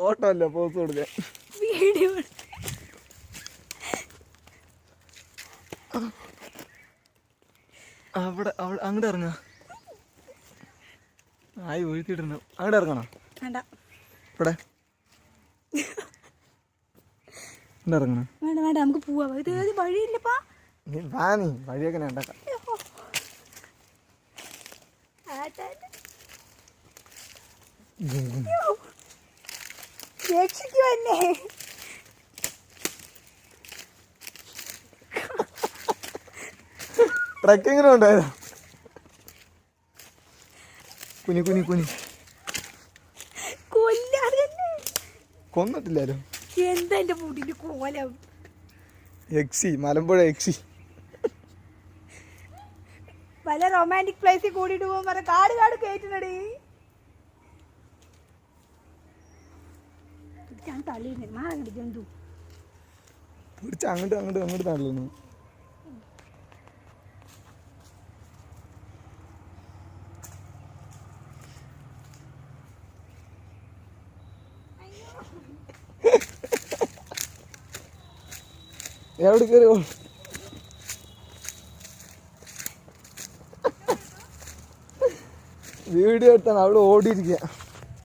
Photo അല്ല pose കൊടുക്കാൻ. Video അവിടെ അങ്ങോട്ട് ഇറങ്ങാ. ആയി ഒഴുത്തിട്ടുണ്ടോ? അങ്ങോട്ട് ഇറങ്ങണോ? വേണ്ട ഇവിടെ ഇറങ്ങണം. വേണ്ട വേണ്ട നമുക്ക് പോവാം. ഇത് വഴിയില്ലപ്പാ. നീ വാ, നീ വഴിയൊക്കെ ഞാൻ ഉണ്ടാക്കാം. രക്ഷിക്കുവന്നെ. ട്രക്കിങ്ങിനും ഉണ്ടായതാ. കുനി കുനി കുനി കൊല്ലാതന്നെ. കൊന്നിട്ടില്ലാലോ. എന്താ എന്റെ മുടിന്റെ കോലം. എക്സി മലമ്പുഴ എക്സി. പല റൊമാൻറ്റിക് പ്ലേസിൽ കൂടിയിട്ട് പോകാൻ പറഞ്ഞ കാട് കാട് കയറ്റുന്നടി. ഞാൻ തള്ളിയിരുന്നു മാറങ്ങടി ജന്തു. പിടിച്ച് അങ്ങോട്ട് അങ്ങോട്ട് അങ്ങോട്ട് തള്ളുന്നു. എവിടെ കയറി വീഡിയോ എടുത്താണ് അവള് ഓടിയിരിക്കുക.